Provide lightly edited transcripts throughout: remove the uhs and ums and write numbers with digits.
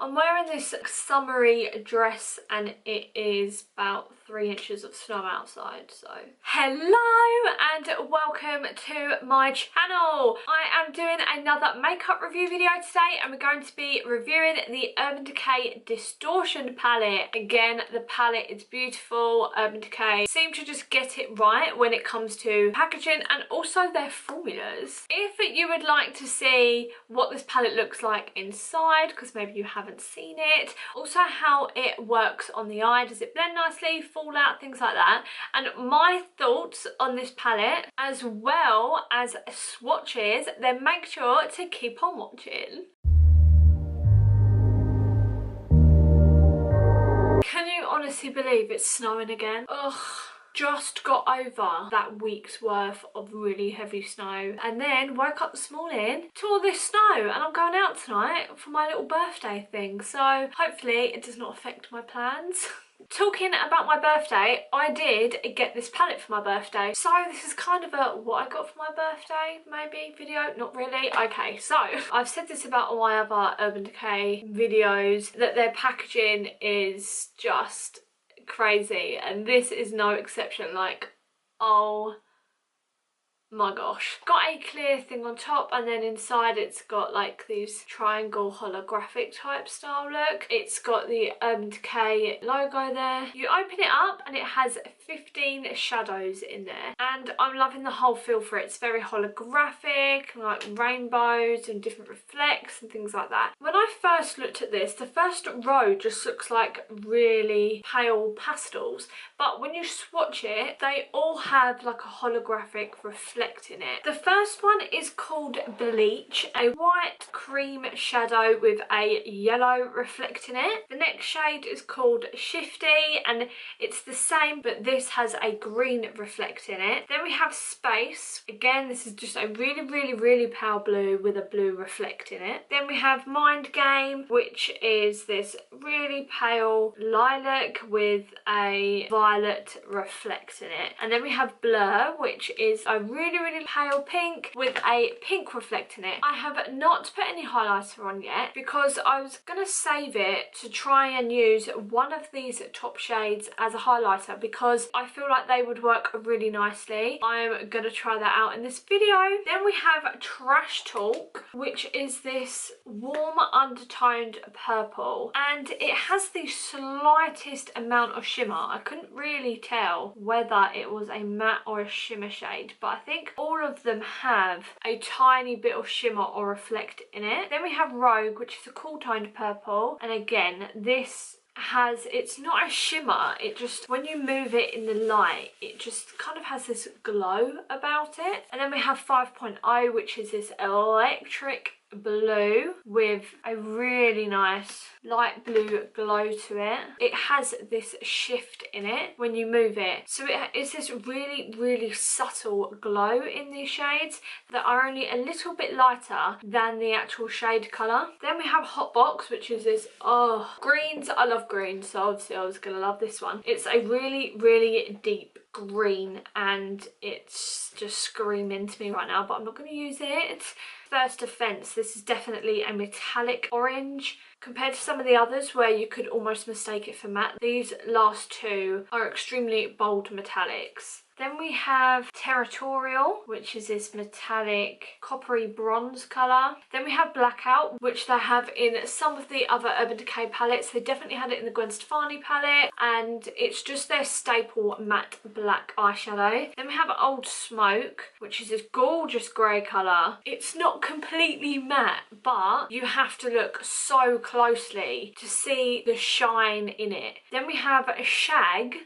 I'm wearing this summery dress and it is about 3 inches of snow outside, so hello and welcome to my channel. I am doing another makeup review video today and we're going to be reviewing the Urban Decay Distortion palette. Again, the palette is beautiful. Urban Decay seem to just get it right when it comes to packaging and also their formulas. If you would like to see what this palette looks like inside, because maybe you haven't seen it, also how it works on the eye, does it blend nicely, fall out, things like that, and my thoughts on this palette as well as swatches, then make sure to keep on watching. Can you honestly believe it's snowing again? Ugh. Just got over that week's worth of really heavy snow and then woke up this morning to all this snow, and I'm going out tonight for my little birthday thing, so hopefully it does not affect my plans. Talking about my birthday, I did get this palette for my birthday, so this is kind of a what I got for my birthday maybe video, not really. Okay, so I've said this about all my other Urban Decay videos, that their packaging is just crazy, and this is no exception. Like, oh my gosh. Got a clear thing on top and then inside it's got like these triangle holographic type style look. It's got the Urban Decay logo there. You open it up and it has 15 shadows in there, and I'm loving the whole feel for it. It's very holographic, like rainbows and different reflects and things like that. When I first looked at this, the first row just looks like really pale pastels, but when you swatch it, they all have like a holographic reflect in it. The first one is called Bleach, a white cream shadow with a yellow reflect in it. The next shade is called Shifty, and it's the same, but this has a green reflect in it. Then we have Space. Again, this is just a really pale blue with a blue reflect in it. Then we have Mind Game, which is this really pale lilac with a violet reflect in it. And then we have Blur, which is a really pale pink with a pink reflect in it. I have not put any highlighter on yet because I was gonna save it to try and use one of these top shades as a highlighter because I feel like they would work really nicely. I'm gonna try that out in this video. Then we have Trash Talk, which is this warm undertoned purple, and it has the slightest amount of shimmer. I couldn't really tell whether it was a matte or a shimmer shade, but I think all of them have a tiny bit of shimmer or reflect in it. Then we have Rogue, which is a cool toned purple, and again this has, it's not a shimmer, it just, when you move it in the light, it just kind of has this glow about it. And then we have 5.0, which is this electric blue with a really nice light blue glow to it. It has this shift in it when you move it, so it's this really subtle glow in these shades that are only a little bit lighter than the actual shade colour. Then we have Hot Box, which is this, oh, greens. I love greens, so obviously I was gonna love this one. It's a really deep green and it's just screaming to me right now, but I'm not going to use it. First Offence, this is definitely a metallic orange compared to some of the others where you could almost mistake it for matte. These last two are extremely bold metallics. Then we have Territorial, which is this metallic coppery bronze colour. Then we have Blackout, which they have in some of the other Urban Decay palettes. They definitely had it in the Gwen Stefani palette, and it's just their staple matte black eyeshadow. Then we have Old Smoke, which is this gorgeous grey colour. It's not completely matte, but you have to look so closely to see the shine in it. Then we have Shag.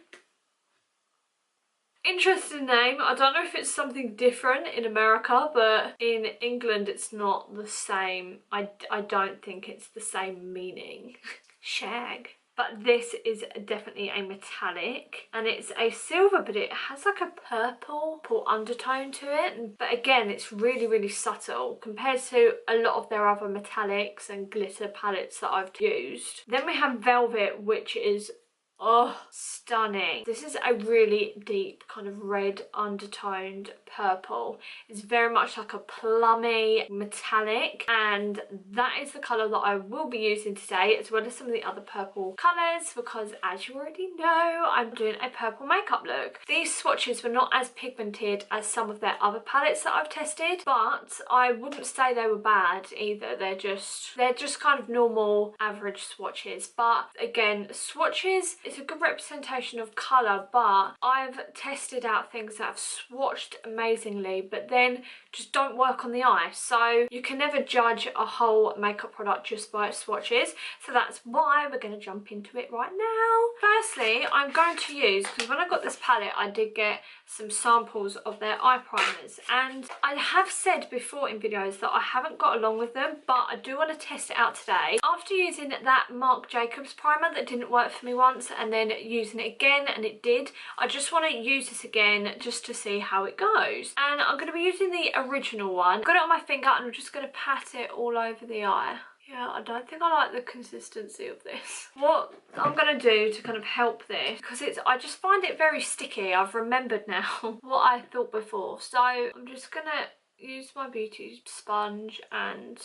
Interesting name. I don't know if it's something different in America, but in England it's not the same. I don't think it's the same meaning. Shag. But this is definitely a metallic, and it's a silver, but it has like a purple undertone to it. But again, it's really subtle compared to a lot of their other metallics and glitter palettes that I've used. Then we have Velvet, which is Oh, stunning. This is a really deep kind of red undertoned purple. It's very much like a plummy metallic, and that is the colour that I will be using today, as well as some of the other purple colours, because as you already know, I'm doing a purple makeup look. These swatches were not as pigmented as some of their other palettes that I've tested, but I wouldn't say they were bad either. They're just kind of normal average swatches. But again, swatches, it's a good representation of colour, but I've tested out things that have swatched amazingly but then just don't work on the eye. So you can never judge a whole makeup product just by its swatches. So that's why we're going to jump into it right now. Firstly, I'm going to use, because when I got this palette I did get some samples of their eye primers, and I have said before in videos that I haven't got along with them, but I do want to test it out today. After using that Marc Jacobs primer that didn't work for me once and then using it again and it did, I just want to use this again just to see how it goes. And I'm going to be using the original one. I've got it on my finger and I'm just going to pat it all over the eye. Yeah, I don't think I like the consistency of this. What I'm going to do to kind of help this, because I just find it very sticky. I've remembered now what I thought before. So I'm just going to use my beauty sponge and...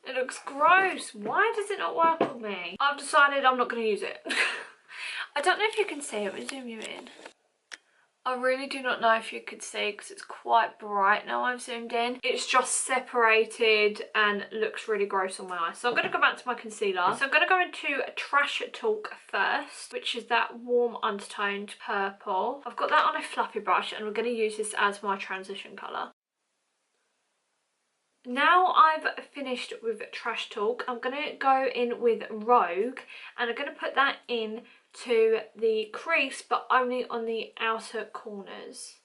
it looks gross. Why does it not work on me? I've decided I'm not going to use it. I don't know if you can see it. Let me zoom you in. I really do not know if you could see because it's quite bright now I've zoomed in. It's just separated and looks really gross on my eye. So I'm going to go back to my concealer. So I'm going to go into Trash Talk first, which is that warm undertoned purple. I've got that on a fluffy brush and we're going to use this as my transition colour. Now I've finished with Trash Talk, I'm going to go in with Rogue and I'm going to put that in to the crease, but only on the outer corners.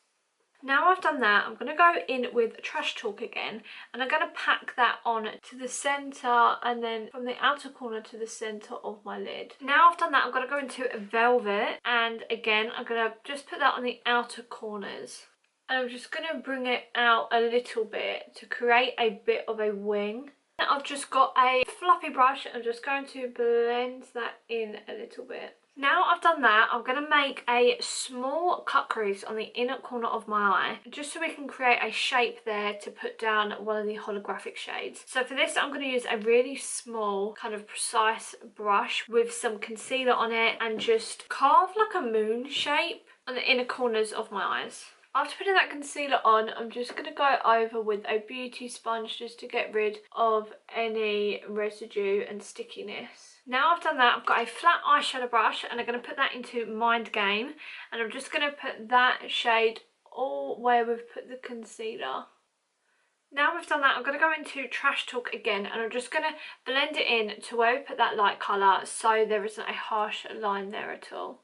Now I've done that, I'm going to go in with Trash Talk again and I'm going to pack that on to the centre and then from the outer corner to the centre of my lid. Now I've done that, I'm going to go into Velvet and again I'm going to just put that on the outer corners. And I'm just going to bring it out a little bit to create a bit of a wing. I've just got a fluffy brush. I'm just going to blend that in a little bit. Now I've done that, I'm going to make a small cut crease on the inner corner of my eye, just so we can create a shape there to put down one of the holographic shades. So for this I'm going to use a really small kind of precise brush with some concealer on it and just carve like a moon shape on the inner corners of my eyes. After putting that concealer on, I'm just going to go over with a beauty sponge just to get rid of any residue and stickiness. Now I've done that, I've got a flat eyeshadow brush and I'm going to put that into Mind Game. And I'm just going to put that shade all where we've put the concealer. Now we've done that, I'm going to go into Trash Talk again and I'm just going to blend it in to where we put that light colour so there isn't a harsh line there at all.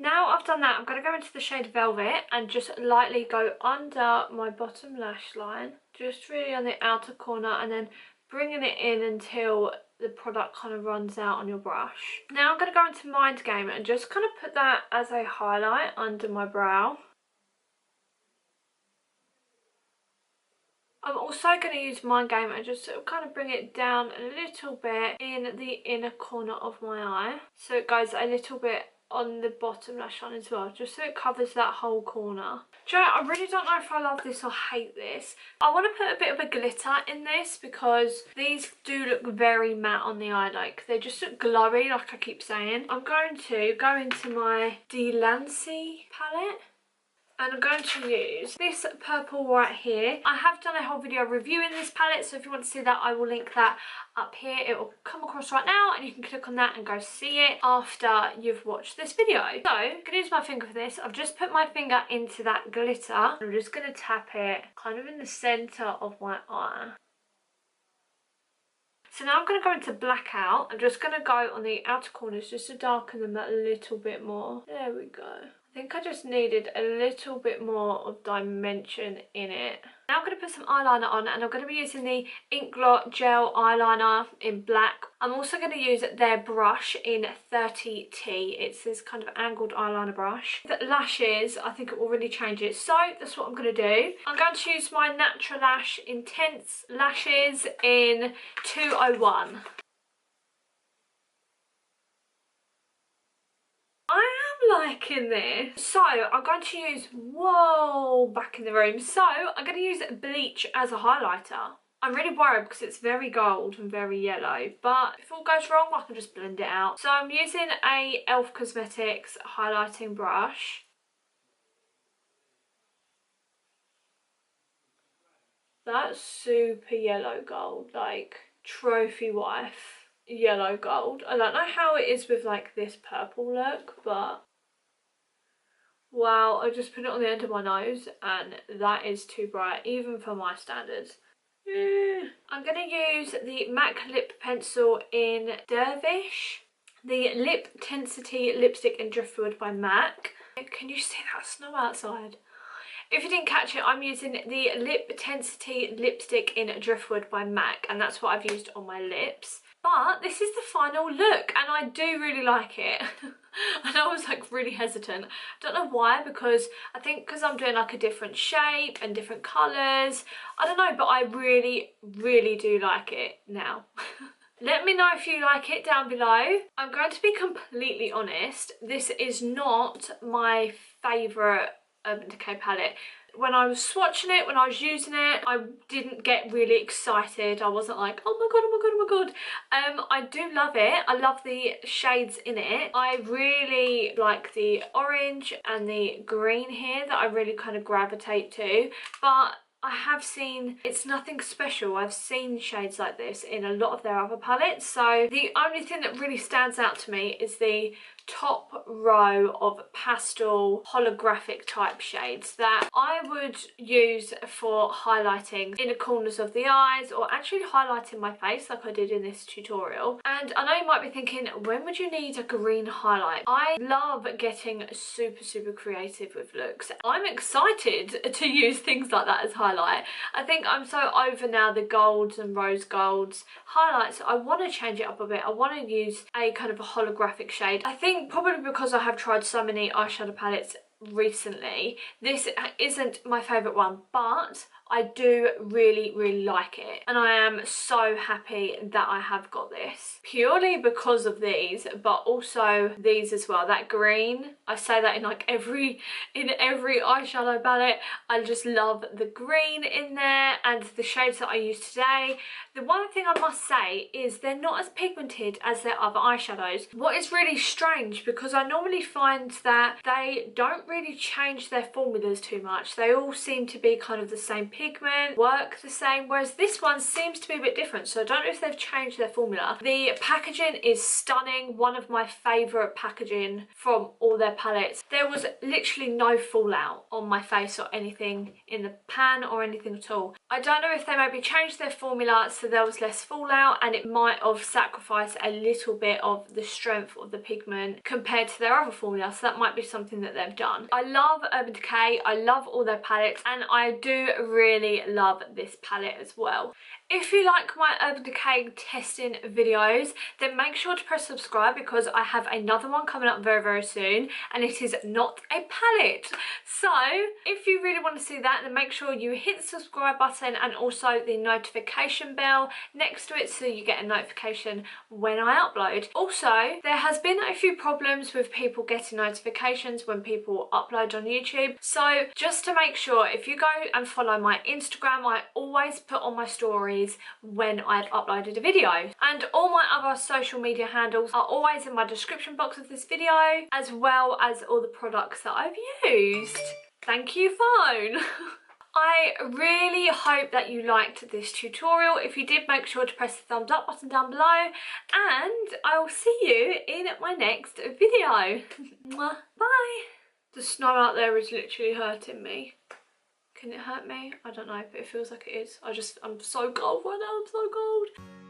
Now I've done that, I'm going to go into the shade Velvet and just lightly go under my bottom lash line, just really on the outer corner, and then bringing it in until the product kind of runs out on your brush. Now I'm going to go into Mind Game and just kind of put that as a highlight under my brow. I'm also going to use Mind Game and just sort of kind of bring it down a little bit in the inner corner of my eye, so it goes a little bit on the bottom lash line as well, just so it covers that whole corner. Do you know, I really don't know if I love this or hate this. I want to put a bit of a glitter in this because these do look very matte on the eye, like they just look glowy, like I keep saying. I'm going to go into my Delancey palette and I'm going to use this purple right here. I have done a whole video reviewing this palette, so if you want to see that, I will link that up here. It will come across right now and you can click on that and go see it after you've watched this video. So I'm going to use my finger for this. I've just put my finger into that glitter. I'm just going to tap it kind of in the centre of my eye. So now I'm going to go into Blackout. I'm just going to go on the outer corners just to darken them a little bit more. There we go. I think I just needed a little bit more of dimension in it. Now I'm going to put some eyeliner on and I'm going to be using the Inklot Gel Eyeliner in black. I'm also going to use their brush in 30T. It's this kind of angled eyeliner brush. The lashes, I think it will really change it. So that's what I'm going to do. I'm going to use my Natural Lash Intense Lashes in 201. am liking this. So I'm going to use, whoa, back in the room. So I'm going to use bleach as a highlighter. I'm really worried because it's very gold and very yellow, but if all goes wrong, I can just blend it out. So I'm using a Elf Cosmetics highlighting brush. That's super yellow gold, like trophy wife yellow gold. I don't know how it is with like this purple look, but wow, I just put it on the end of my nose and that is too bright, even for my standards. I'm going to use the MAC lip pencil in Dervish, the Lip Tensity lipstick in Driftwood by MAC. Can you see that snow outside? If you didn't catch it, I'm using the Lip Tensity lipstick in Driftwood by MAC, and that's what I've used on my lips. But this is the final look and I do really like it. And I was like really hesitant. I don't know why, because I think because I'm doing like a different shape and different colours. I don't know, but I really, really do like it now. Let me know if you like it down below. I'm going to be completely honest. This is not my favourite Urban Decay palette. When I was swatching it, when I was using it, I didn't get really excited. I wasn't like, oh my god, oh my god, oh my god. I do love it. I love the shades in it. I really like the orange and the green here that I really kind of gravitate to. But I have seen, it's nothing special. I've seen shades like this in a lot of their other palettes. So the only thing that really stands out to me is the top row of pastel holographic type shades that I would use for highlighting inner corners of the eyes, or actually highlighting my face like I did in this tutorial. And I know you might be thinking, when would you need a green highlight? I love getting super creative with looks. I'm excited to use things like that as highlight. I think I'm so over now the golds and rose golds highlights. I want to change it up a bit. I want to use a kind of a holographic shade. I think probably because I have tried so many eyeshadow palettes recently, this isn't my favourite one, but I do really like it, and I am so happy that I have got this purely because of these, but also these as well. That green, I say that in like every eyeshadow palette. I just love the green in there and the shades that I use today. The one thing I must say is they're not as pigmented as their other eyeshadows. What is really strange, because I normally find that they don't really change their formulas too much. They all seem to be kind of the same pigment, work the same, whereas this one seems to be a bit different. So I don't know if they've changed their formula. The packaging is stunning. One of my favourite packaging from all their palettes. There was literally no fallout on my face or anything in the pan or anything at all. I don't know if they maybe changed their formula so there was less fallout, and it might have sacrificed a little bit of the strength of the pigment compared to their other formula, so that might be something that they've done. I love Urban Decay, I love all their palettes, and I do really love this palette as well. If you like my Urban Decay testing videos, then make sure to press subscribe, because I have another one coming up very soon, and it is not a palette. So if you really want to see that, then make sure you hit the subscribe button and also the notification bell next to it, so you get a notification when I upload. Also, there has been a few problems with people getting notifications when people upload on YouTube. So just to make sure, if you go and follow my Instagram, I always put on my stories when I've uploaded a video, and all my other social media handles are always in my description box of this video, as well as all the products that I've used. Thank you, phone. I really hope that you liked this tutorial. If you did, make sure to press the thumbs up button down below, and I will see you in my next video. Bye. The snow out there is literally hurting me. Can it hurt me? I don't know, but it feels like it is. I'm so cold right now, I'm so cold.